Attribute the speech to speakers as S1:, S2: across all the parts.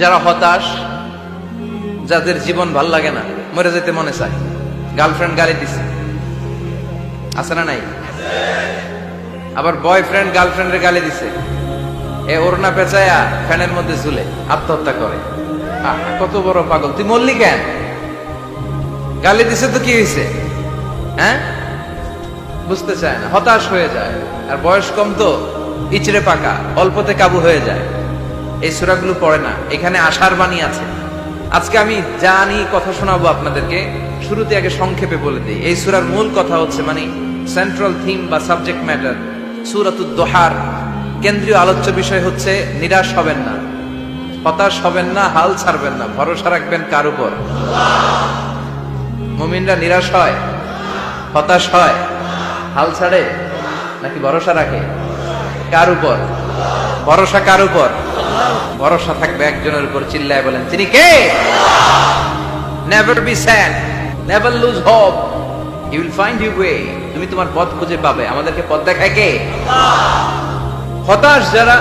S1: যারা হতাশ, যাদের জীবন ভাল লাগে না, মরে যেতে মনে চায়, গার্লফ্রেন্ড গালি দিছে, আছে না নাই? আবার বয়ফ্রেন্ড গার্লফ্রেন্ডের গালি দিছে, এ ওড়না পেঁচায়া ফ্যানের মধ্যে ঝুলে আত্মহত্যা করে। কত বড় পাগল, তুই মরলি কেন? গালি দিছে তো কি হয়েছে? হ্যাঁ, বুঝতে চায় না, হতাশ হয়ে যায়। আর বয়স কম তো ইচড়ে পাকা, অল্পতে কাবু হয়ে যায়। এই সূরাগুলো পড়ে না, এখানে আশার বাণী আছে। আজকে আমি জানি কথা শোনাবো আপনাদেরকে, শুরুতে আগে সংক্ষেপে বলে দিই। এই সূরার মূল কথা হচ্ছে, মানে সেন্ট্রাল থিম বা সাবজেক্ট ম্যাটার, সূরাতুদ দোহার কেন্দ্রীয় আলোচ্য বিষয় হচ্ছে নিরাশ হবেন না, হতাশ হবেন না, হাল ছাড়বেন না, ভরসা রাখবেন কার উপর? মুমিনরা নিরাশ হয়, হতাশ হয়, হাল ছাড়ে নাকি ভরসা রাখে? কার উপর ভরসা? কার উপর ভরসা থাকবে? একজনের উপর। চিল্লায় বলেন, তিনি কে? Never be sad, never lose hope, you will find your way. তুমি তোমার পথ খুঁজে পাবে। আমাদেরকে পথ দেখায় কে? হতাশ যারা,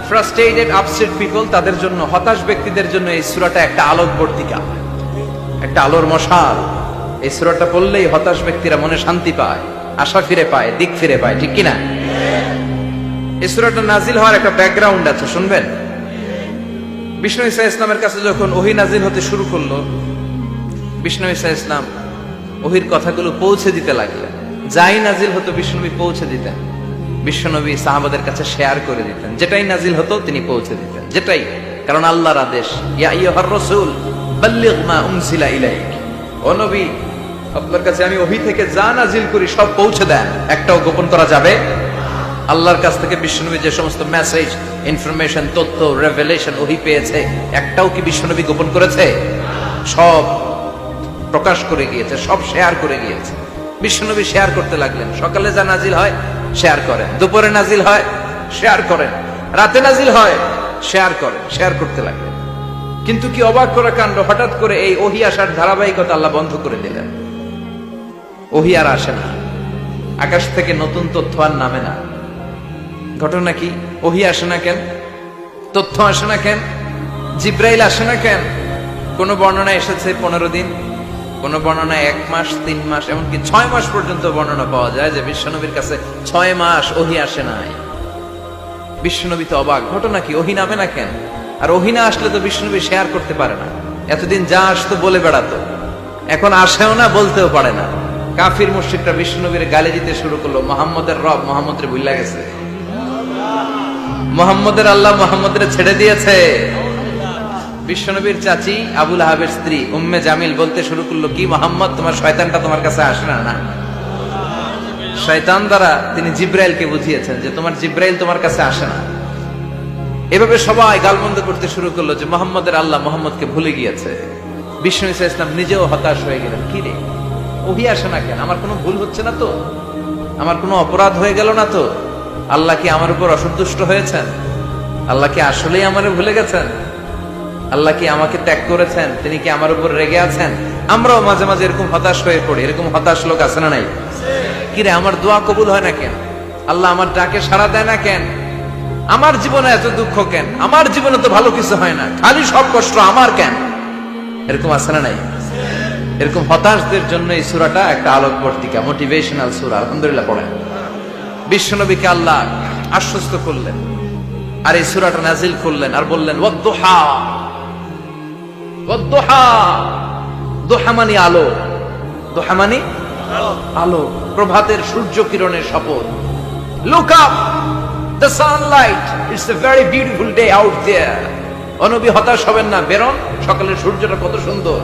S1: ফ্রাস্ট্রেটেড, আপসেট পিপল, তাদের জন্য, হতাশ ব্যক্তিদের জন্য এই সূরাটা একটা আলোকবর্তিকা, একটা আলোর মশাল। এই সূরাটা পড়লেই হতাশ ব্যক্তিরা মনে শান্তি পায়, আশা ফিরে পায়, দিক ফিরে পায়, ঠিক কিনা? এই সূরাটা নাজিল হওয়ার একটা ব্যাকগ্রাউন্ড আছে, শুনবেন। বিষ্ণু ঈসা ইসলামের কাছে যখন ওহী নাজিল হতে শুরু করলো, বিষ্ণু ঈসা ইসলাম ওহীর কথাগুলো পৌঁছে দিতে লাগলেন। যাই নাজিল হতো বিষ্ণুনবী পৌঁছে দিতেন, বিশ্বনবী সাহাবাদের কাছে শেয়ার করে দিতেন। যেটাই নাজিল হতো তিনি পৌঁছে দিতেন, যেটাই, কারণ আল্লাহর আদেশ, ইয়া আইয়ুহার রাসূল বাল্লিগ মা উনজিলা ইলাইক। ও নবী, আপনার কাছে আমি ওহী থেকে যা নাজিল করি সব পৌঁছে দেন, একটাও গোপন করা যাবে? আল্লাহর কাছ থেকে বিশ্বনবী যে সমস্ত মেসেজ, ইনফরমেশন, তথ্য, রেভেলেশন ওহী পেয়েছে, একটাও কি বিশ্বনবী গোপন করেছে? সব প্রকাশ করে গিয়েছে, সব শেয়ার করে গিয়েছে। বিশ্বনবী শেয়ার করতে লাগলেন। সকালে যা নাজিল হয় শেয়ার করেন, দুপুরে নাজিল হয় শেয়ার করেন, রাতে নাজিল হয় শেয়ার করেন, শেয়ার করতে লাগলেন। কিন্তু কি অবাক করা কাণ্ড, হঠাৎ করে এই ওহী আসার ধারাবাহিকতা আল্লাহ বন্ধ করে দিলেন। ওহী আর আসে না, আকাশ থেকে নতুন তথ্য আর নামে না। ঘটনা কি? ওহী আসে না কেন? তথ্য আসে না কেন? জিব্রাইল আসে না কেন? কোন বর্ণনা এসেছে 15 দিন, কোন বর্ণনায় 1 মাস, 3 মাস, এমনকি 6 মাস পর্যন্ত বর্ণনা পাওয়া যায় যে বিশ্বনবীর কাছে 6 মাস ওহী আসে নাই। বিশ্বনবী তো অবাক, ঘটনা কি? ওহী নামে না কেন? আর ওহী না আসলে তো বিশ্বনবী শেয়ার করতে পারে না। এতদিন যা আসতো বলে বেড়াতো, এখন আসেও না, বলতেও পারে না। কাফির মুশরিকরা বিশ্বনবীর গালি দিতে শুরু করলো, মুহাম্মদের রব মুহাম্মদরে ভুইলা গেছে, মুহাম্মদের আল্লাহ মুহাম্মদরে ছেড়ে দিয়েছে। বিশ্বনবীর চাচি আবু লাহাবের স্ত্রী উম্মে জামিল বলতে শুরু করলো, কি মুহাম্মদ, তোমার শয়তানটা তোমার কাছে আসে না? না, শয়তান দ্বারা তিনি জিব্রাইলকে বুঝিয়েছেন যে তোমার জিব্রাইল তোমার কাছে আসে না। এভাবে সবাই গালমন্দ করতে শুরু করলো যে মুহাম্মদের আল্লাহ মুহাম্মদকে ভুলে গিয়েছে। বিষ্ণু ঈসা ইসলাম নিজেও হতাশ হয়ে গেলেন। কি রে, ওহী আসে না কেন? আমার কোনো ভুল হচ্ছে না তো? আমার কোনো অপরাধ হয়ে গেল না তো? আল্লাহ কি আমার উপর অসন্তুষ্ট হয়েছেন? আল্লাহ কি আসলেই আমারে ভুলে গেছেন? আল্লাহ কি আমাকে ত্যাগ করেছেন? তিনি কি আমার উপর রেগে আছেন? আমরাও মাঝে মাঝে এরকম হতাশ হয়ে পড়ি। এরকম হতাশ লোক আছে না নাই? কিরে, আমার দোয়া কবুল হয় না কেন? আল্লাহ আমার ডাকে সাড়া দেয় না কেন? আমার জীবনে এত দুঃখ কেন? আমার জীবনে তো ভালো কিছু হয় না, খালি সব কষ্ট আমার কেন? এরকম আছে না নাই? এরকম হতাশদের জন্য এই সূরাটা একটা আলোকবর্তিকা, মোটিভেশনাল সূরা। আলহামদুলিল্লাহ পড়েন। বিশ্বনবীকে আল্লাহ আশ্বস্ত করলেন, আর এই সূরাটা নাজিল করলেন, আর বললেন ওয়াদ-দুহা। ওয়াদ-দুহা, দুহা মানে আলো, দুহা মানে আলো, প্রভাতের সূর্য কিরণের শপথ। Look up, the sunlight, it's a very beautiful day out there. ও নবী, হতাশ হবেন না, বেরোন, সকালের সূর্যটা কত সুন্দর,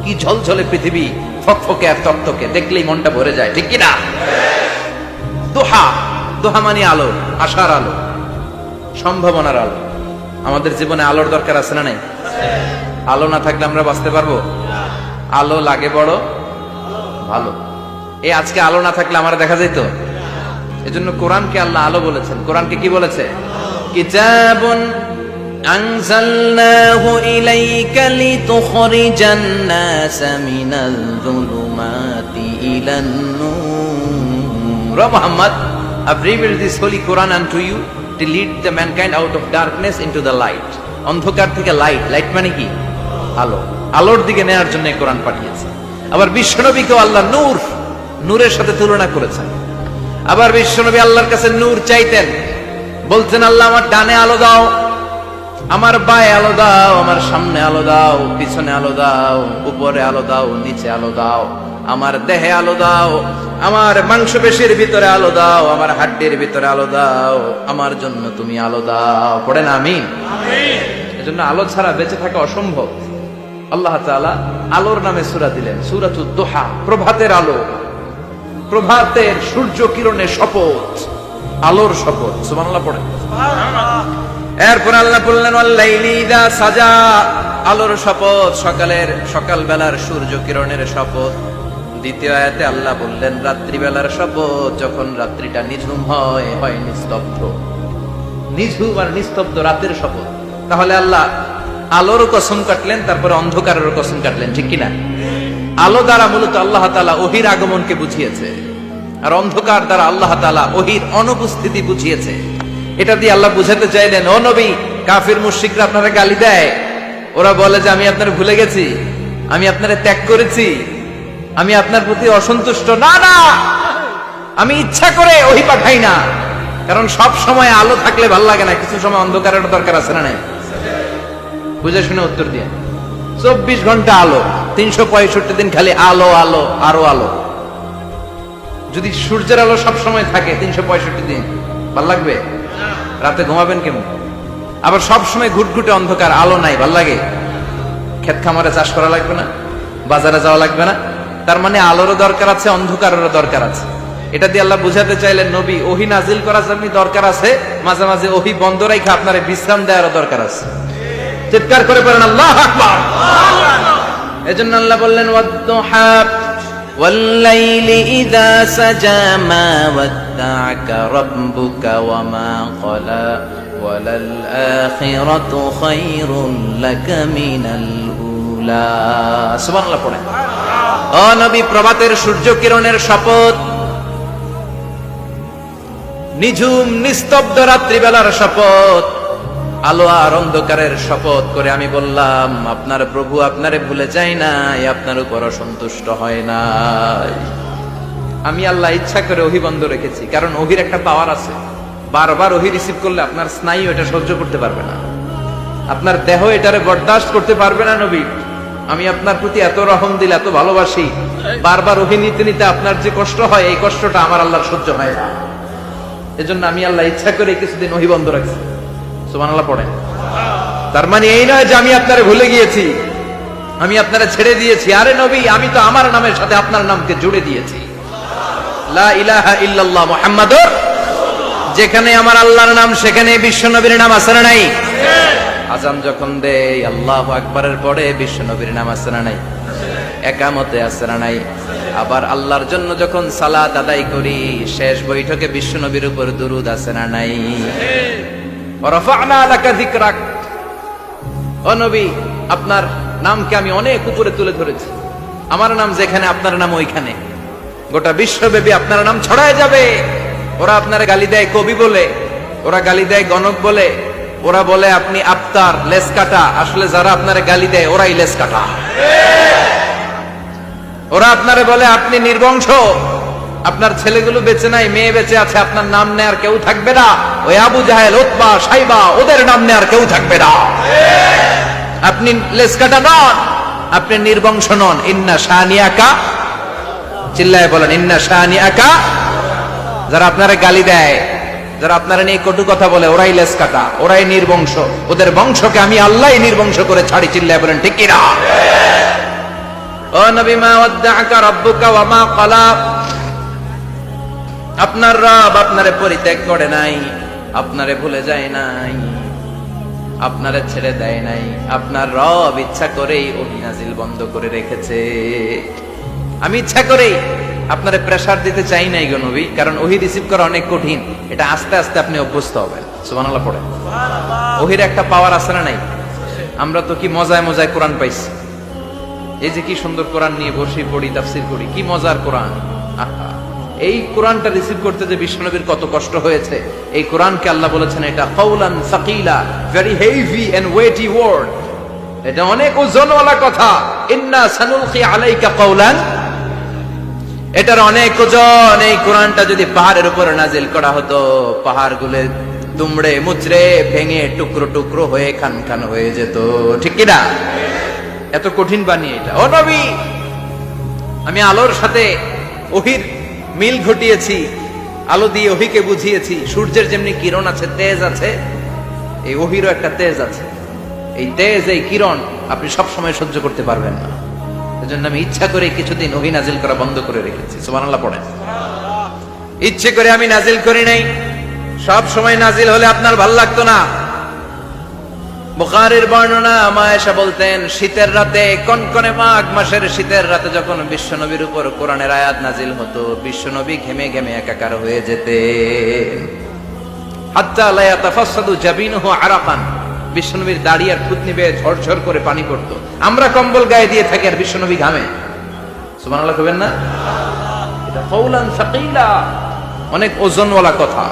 S1: কি ঝলঝলে পৃথিবী, ফকফকে আর তকতকে, দেখলেই মনটা ভরে যায়, ঠিক কিনা? দোহা, দোহা মানে আলো, আশার আলো, সম্ভাবনার আলো। আমাদের জীবনে আলোর দরকার আছে না নাই? আলো না থাকলে আমরা বাঁচতে পারবো? আলো লাগে বড় ভালো। এই আজকে আলো না থাকলে আমার দেখা যেত? এজন্য কোরআনকে আল্লাহ আলো বলেছেন। কোরআনকে কি বলেছে? কিতাবুন আনজালনাহু ইলাইকা লিতুখরিজান নাসা মিনাল যুলুমাতি ইলান নূর। Muhammad, I've revealed this holy Quran unto you to lead the mankind out of darkness into the light. অন্ধকার থেকে লাইট, লাইট মানে কি? আলো। আলোর দিকে নেওয়ার জন্য কোরআন পাঠিয়েছে। আবার বিশ্বনবীকেও আল্লাহ নূর, নূরের সাথে তুলনা করেছেন। আবার বিশ্বনবী আল্লাহর কাছে নূর চাইতেন, বলতেন আল্লাহ আমার ডানে আলো দাও, আমার বায়ে আলো দাও, আমার সামনে আলো দাও, পিছনে আলো দাও, উপরে আলো দাও, নিচে আলো দাও, আমার দেহে আলো দাও, আমার মাংসপেশির ভিতরে আলো দাও, আমার হাড্ডির ভিতরে আলো দাও, আমার জন্য তুমি আলো দাও। পড়েন আমিন। এজন্য আলো ছাড়া বেঁচে থাকা অসম্ভব। আল্লাহ তাআলা আলোর নামে সূরা দিলেন, সূরাতুদ দুহা, প্রভাতের আলো, প্রভাতের সূর্য কিরণের শপথ, আলোর শপথ। সুবহানাল্লাহ পড়েন। এরপর আল্লাহ বললেন ওয়াল্লাইলি ইযা সাজা, আলোর শপথ, সকাল বেলার সূর্য কিরণের শপথ। দ্বিতীয় আয়াতে আল্লাহ বললেন রাত্রিবেলার শপথ, যখন রাত্রিটা নিঝুম হয় নিস্তব্ধ। নিঝুম আর নিস্তব্ধ রাতের শপথ। তাহলে আল্লাহ আলোর কসম কাটলেন, তারপরে অন্ধকারের কসম কাটলেন, ঠিক কিনা? আলো দ্বারা মূলত আল্লাহ তাআলা ওহীর আগমনকে বুঝিয়েছে, আর অন্ধকার দ্বারা আল্লাহ তাআলা ওহীর অনুপস্থিতি বুঝিয়েছে। এটা দিয়ে আল্লাহ বুঝাতে চাইলেন, ও নবী, কাফির মুশরিকরা আপনারা গালি দেয়, ওরা বলে যে আমি আপনার ভুলে গেছি, আমি আপনারে ত্যাগ করেছি, আমি আপনার প্রতি অসন্তুষ্ট। না না, আমি ইচ্ছা করে ওহী পাঠাই না, কারণ সব সময় আলো থাকলে ভাল লাগে না, কিছু সময় অন্ধকারের দরকার আছে না নাই? বুঝে শুনে উত্তর দিয়ে। 24 ঘন্টা আলো, 365 দিন খালি আলো আলো আরো আলো। যদি সূর্যের আলো সব সময় থাকে 365 দিন, ভাল লাগবে? রাতে ঘুমাবেন কেমন? আবার সব সময় ঘুটঘুটে অন্ধকার, আলো নাই, ভাল লাগে? ক্ষেত খামারে চাষ করা লাগবে না, বাজারে যাওয়া লাগবে না। তার মানে আলোরও দরকার আছে, অন্ধকারেরও দরকার আছে। এটা দিয়ে আল্লাহ বুঝাতে চাইলেন, নবী, ওহী নাজিল করার জন্য দরকার আছে, মাঝে মাঝে ওহী বন্ধ রাখা আপনার বিশ্রাম দেওয়ারও দরকার আছে। চিৎকার করে বলেন আল্লাহু আকবার। এজন্য আল্লাহ বললেন ওয়াদ-দুহা ওয়াল-লাইলি ইযা সাজা মা ওয়াদ্দা'আকা রাব্বুকা ওয়া মা ক্বালা ওয়ালাল আখিরাতু খায়রুন লাকা মিনাল উলা। সুবহানাল্লাহ পড়েন। ও নবী, প্রভাতের সূর্য কিরণের শপথ, নিঝুম নিস্তব্ধ রাত্রিবেলার শপথ, আলো আর অন্ধকারের শপথ করে আমি বললাম, আপনার প্রভু আপনারে ভুলে যায় নাই, আপনার উপর অসন্তুষ্ট হয় নাই। আমি আল্লাহ ইচ্ছা করে ওহী বন্ধ রেখেছি, কারণ ওহীর একটা পাওয়ার আছে। বারবার ওহী রিসিভ করলে আপনার স্নায়ু এটা সহ্য করতে পারবে না, আপনার দেহ এটারে বরদাস্ত করতে পারবে না। নবী, আমি আপনার প্রতি এত রহম দিল, এত ভালোবাসি, বারবার ওহী নিতে নিতে আপনার যে কষ্ট হয়, এই কষ্টটা আমার আল্লাহর সহ্য হয় না। এজন্য আমি আল্লাহ ইচ্ছা করে কিছুদিন ওহী বন্ধ রাখছি। সুবহানাল্লাহ পড়েন। তার মানে এই নয় যে আমি আপনারে ভুলে গিয়েছি, আমি আপনারে ছেড়ে দিয়েছি। আরে নবী, আমি তো আমার নামের সাথে আপনার নামকে জুড়ে দিয়েছি। লা ইলাহা ইল্লাল্লাহ মুহাম্মাদুর, যেখানে আমার আল্লাহর নাম সেখানে বিশ্ব নবীর নাম আছে না নাই? আযান যখন দেই আল্লাহু আকবারের পরে বিশ্ব নবীর নাম আছে না নাই? একামতে আছে না নাই? আবার আল্লাহর জন্য যখন সালাত আদায় করি, শেষ বৈঠকে বিশ্ব নবীর উপর দুরূদ আছে না নাই? রাফা'না লাকা যিকরাক, ও নবী, আপনার নামকে আমি অনেক উপরে তুলে ধরেছি। আমার নাম যেখানে, আপনার নাম ওইখানে। গোটা বিশ্বব্যাপী আপনার নাম ছড়ায় যাবে। ওরা আপনার গালি দেয় কবি বলে, ওরা গালি দেয় গণক বলে, ওরা বলে আপনি আফতার, লেস কাটা। আসলে যারা আপনারে গালি দেয় ওরাই লেস কাটা। ওরা আপনারে বলে আপনি নির্বংশ, আপনার ছেলেগুলো বেঁচে নাই, মেয়ে বেঁচে আছে, আপনার নাম নেয়ার কেউ থাকবে না। ওই আবু জাহেল, উতবা, সাইবা, ওদের নাম নেয়ার কেউ থাকবে না। আপনি লেস কাটা নন, আপনি নির্বংশ নন। ইন্না শানিয়াকা, চিল্লায় বলেন ইন্না শানিয়াকা। যারা আপনারে গালি দেয়, যারা আপনারা নিয়ে কটু কথা বলে, ওরাই লেস কাটা, ওরাই নির্বংশ। ওদের বংশকে আমি আল্লাহ নির্বংশ করে ছাড়ি। চিল্লায় বলেন ঠিক কিনা? ও নবী, মা ওয়াদ্দা'আকা রাব্বুকা ওয়া মা ক্বালা, আপনার রব আপনারে পরিত্যাগ করে নাই, আপনারে ভুলে যায় নাই, আপনারে ছেড়ে দেয় নাই। আপনার রব ইচ্ছা করেই ওহী নাজিল বন্ধ করে রেখেছে। আমি ইচ্ছা করেই আপনারে প্রেসার দিতে চাই নাই গো নবী, কারণ ওহী রিসিভ করা অনেক কঠিন। এটা আস্তে আস্তে আপনি অভ্যস্ত হবেন। সুবহানাল্লাহ পড়েন। ওহীর একটা পাওয়ার আছে না নাই? আমরা তো কি মজায় মজায় কোরআন পাইছি। এই যে কি সুন্দর কোরআন নিয়ে বসে পড়ি, তাফসীর করি, কি মজার কোরআন। আহা, এই কোরআনটা রিসিভ করতে যে বিশ্বনবীর কত কষ্ট হয়েছে, এই কোরআনকে আল্লাহ বলেছেন এটা কওলান সাকিলা, very heavy and weighty word, এটা অনেক ওজনওয়ালা কথা। ইন্না সানুলকি আলাইকা কওলান, এটার অনেক ওজন। এই কোরআনটা যদি পাহাড়ের উপরে নাজিল করা হতো, পাহাড়গুলো দুমড়ে মুচড়ে ভেঙে টুকরো টুকরো হয়ে খান খান হয়ে যেত, ঠিক কিনা? এত কঠিন বানিয়ে এটা। ও নবী, আমি আলোর সাথে ওহির মিল ঘটিয়েছি, আলো দিয়ে ওহিকে বুঝিয়েছি। সূর্যের যেমনি কিরণ আছে, তেজ আছে, এই ওহিরও একটা তেজ আছে। এই তেজ, এই কিরণ আপনি সব সময় সহ্য করতে পারবেন না। এজন্য আমি ইচ্ছা করে কিছুদিন ওহি নাজিল করা বন্ধ করে রেখেছি। সুবহানাল্লাহ পড়েন। ইচ্ছে করে আমি নাজিল করি নাই। সব সময় নাজিল হলে আপনার ভাল লাগতো না। বুখারীর বর্ণনা, মা আয়েশা বলতেন, শীতের রাতে, কনকনে মাঘ মাসের শীতের রাতে যখন বিশ্বনবীর উপর কোরআনের আয়াত নাজিল হতো, বিশ্বনবী ঘেমে ঘেমে একাকার হয়ে যেতেন। হাত্তা লা ইয়াতাফাসসাদু জাবিনুহু আরাকান, বিশ্বনবীর দাড়ি আর থুতনি বেয়ে ঝরঝর করে পানি পড়তো। আমরা কম্বল গায়ে দিয়ে থাকি আর বিশ্বনবী ঘামে। সুবহানাল্লাহ কইবেন না? এটা কওলান সাকিলা, অনেক ওজনওয়ালা কথা।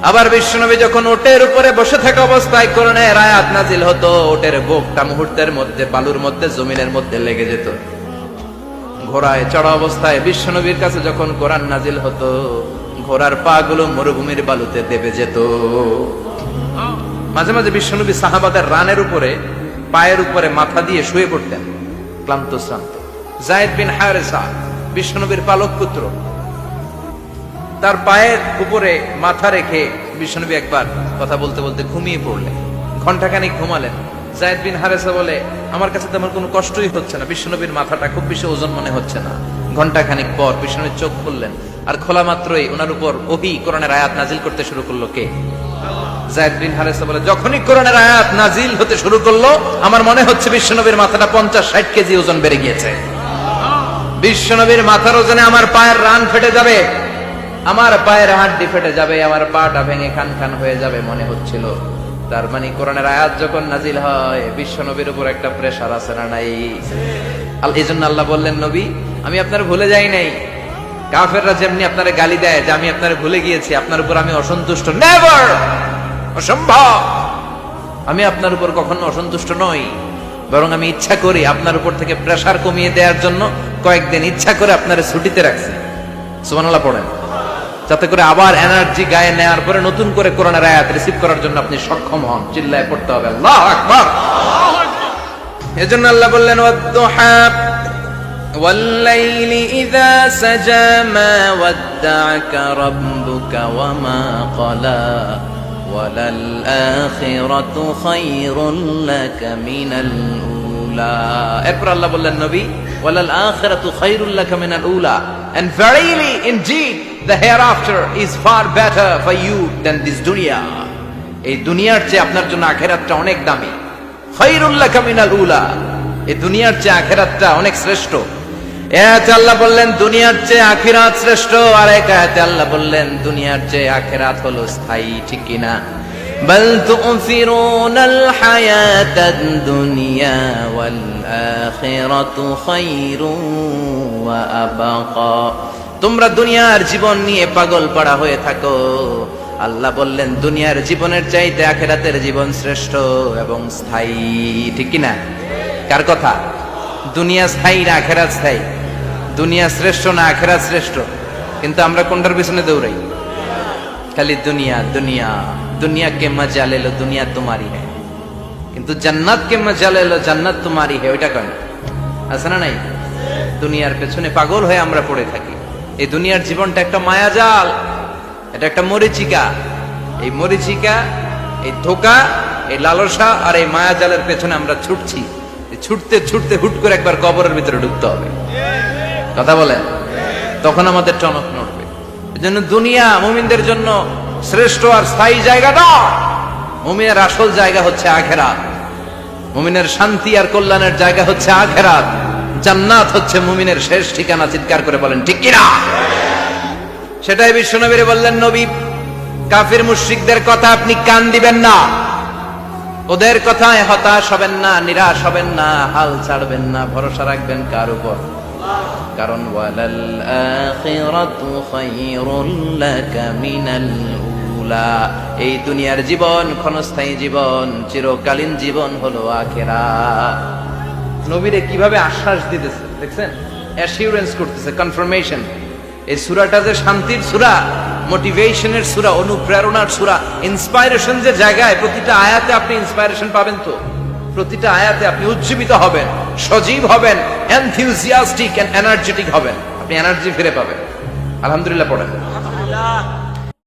S1: আবার বিশ্বনবী যখন ওটের উপরে বসে থাকা অবস্থায় কোরআনের আয়াত নাজিল হতো, ওটের বুকটা মুহূর্তের মধ্যে বালুর মধ্যে, জমিনের মধ্যে লেগে যেত। ঘোড়ায় চড়া অবস্থায় বিশ্বনবীর কাছে যখন কোরআন নাজিল হতো, ঘোড়ার পা গুলো মরুভূমির বালুতে দেবে যেত। মাঝে মাঝে বিশ্বনবী সাহাবাদের রানের উপরে, পায়ের উপরে মাথা দিয়ে শুয়ে পড়তেন, ক্লান্ত শ্রান্ত। যায়েদ বিন হারেসা, বিশ্বনবীর পালক পুত্র, তার পায়ের উপরে মাথা রেখে বিশ্বনবী একবার কথা বলতে বলতে ঘুমিয়ে পড়লেন। ঘন্টাখানিক ঘুমালেন। যায়েদ বিন হারেসা বলে, আমার কাছে তেমন কোনো কষ্টই হচ্ছে না, বিশ্বনবীর মাথাটা খুব বেশি ওজন মনে হচ্ছে না। ঘন্টাখানিক পর বিশ্বনবীর চোখ খুললেন, আর খোলা মাত্রই ওনার উপর ওহী কোরআনের আয়াত নাজিল করতে শুরু করলো। কে? যায়েদ বিন হারেসা বলে, যখনই কোরআনের আয়াত নাজিল হতে শুরু করলো, আমার মনে হচ্ছে বিশ্বনবীর মাথাটা 50-60 কেজি ওজন বেড়ে গিয়েছে। বিশ্বনবীর মাথার ওজনে আমার পায়ের রান ফেটে যাবে, আমার পায়ের হাড্ডি ফেটে যাবে, আমার পাটা ভেঙে খান খান হয়ে যাবে মনে হচ্ছিল। তার মানে কোরআনের আয়াত যখন নাজিল হয়, বিশ্বনবীর উপর একটা প্রেসার আছে না নাই? এই জন্য আল্লাহ বললেন, নবী আমি আপনার ভুলে যাই নাই। কাফেররা যেমনি আপনারে গালি দেয় যে আমি আপনারে ভুলে গিয়েছি, আপনার উপর আমি অসন্তুষ্ট, নেভার, অসম্ভব। আমি আপনার উপর কখনো অসন্তুষ্ট নই, বরং আমি ইচ্ছা করি আপনার উপর থেকে প্রেসার কমিয়ে দেওয়ার জন্য কয়েকদিন ইচ্ছা করে আপনারে ছুটিতে রাখছি। সুবহানাল্লাহ পড়েন, যাতে করে আবার এনার্জি গায়ে নেওয়ার পরে নতুন করে কোরআনের আয়াত রিসিভ করার জন্য আপনি সক্ষম হন। চিল্লায় পড়তে হবে আল্লাহু আকবার। এজন্য আল্লাহ বললেন, ওয়াদ-দুহা ওয়াল-লাইলি ইযা সাজা মা ওয়াদ্দা'আকা রাব্বুকা ওয়া মা ক্বালা ওয়ালাল আখিরাতু খায়রুল লাকা মিনাল উলা। এরপর আল্লাহ বললেন, নবী ওয়ালাল আখিরাতু খায়রুল লাকা মিনাল উলা, and verily indeed the hereafter is far better for you than this dunya. এই দুনিয়ার চেয়ে আপনার জন্য আখিরাতটা অনেক দামি। খায়রুল লাকা মিনাল উলা, এই দুনিয়ার চেয়ে আখিরাতটা অনেক শ্রেষ্ঠ। এতে আল্লাহ বললেন দুনিয়ার চেয়ে আখিরাত শ্রেষ্ঠ, আর এক আয়াতে আল্লাহ বললেন দুনিয়ার চেয়ে আখিরাত হলো স্থায়ী, ঠিক কি না? বাল তু'ফিরুনাল হায়াতাদ দুনিয়া ওয়াল আখিরাতু খায়রুন ওয়া আবাকা। তোমরা দুনিয়ার জীবন নিয়ে পাগল পাড়া হয়ে থাকো, আল্লাহ বললেন দুনিয়ার জীবনের চাইতে আখিরাতের জীবন শ্রেষ্ঠ এবং স্থায়ী, ঠিক কি না? কার কথা? দুনিয়া স্থায়ী না আখিরাত স্থায়ী? দুনিয়া শ্রেষ্ঠ না আখিরাত শ্রেষ্ঠ? কিন্তু আমরা কোনটার পিছনে দৌড়াই? খালি দুনিয়া দুনিয়া। দুনিয়া কে মজা লে লো, দুনিয়া তোমারি হ্যায়, কিন্তু জান্নাত কে মজা লে লো, জান্নাত তোমারি হ্যায়। ওইটা কেন আছে না নাই? দুনিয়ার পেছনে পাগল হয়ে আমরা পড়ে থাকি। এই দুনিয়ার জীবনটা একটা মায়াজাল, এটা একটা মরিচিকা। এই মরিচিকা, এই ধোঁকা, এই লালসা আর এই মায়াজালের পেছনে আমরা ছুটছি। ছুটতে ছুটতে হুট করে একবার কবরের ভিতরে ঢুকতে হবে। কথা বলেন, তখন আমাদের টনক নড়বে। এজন্য দুনিয়া মুমিনদের জন্য শ্রেষ্ঠ আর স্থায়ী জায়গাটা। মুমিনের আসল জায়গা হচ্ছে আখিরাত। মুমিনের শান্তি আর কল্যাণের জায়গা হচ্ছে আখিরাত। জান্নাত হচ্ছে মুমিনের শেষ ঠিকানা। চিৎকার করে বলেন ঠিক কিনা? সেটাই বিশ্বনবীরে বললেন, নবী কাফির মুশরিকদের কথা আপনি কান দিবেন না, ওদের কথায় হতাশ হবেন না, নিরাশ হবেন না, হাল ছাড়বেন না, ভরসা রাখবেন কার উপর? কারণ ওয়ালাল আখিরাতু খায়রুল লাকা মিনাল উলা, এই দুনিয়ার জীবন ক্ষণস্থায়ী জীবন, চিরকালীন জীবন হলো আখিরাত। নবীরে কিভাবে আশ্বাস দিতেছে দেখছেন, অ্যাসিউরেন্স করতেছে, কনফার্মেশন। এই সূরাটা যে শান্তির সূরা, মোটিভেশনের সূরা, অনুপ্রেরণার সূরা, ইন্সপাইরেশন যে জায়গায়, প্রতিটা আয়াতে আপনি ইন্সপাইরেশন পাবেন। তো প্রতিটা আয়াতে আপনি উজ্জীবিত হবেন, সজীব হবেন, এনথিউজিয়াস্টিক এন্ড এনার্জেটিক হবেন, আপনি এনার্জি ফিরে পাবেন। আলহামদুলিল্লাহ পড়েন।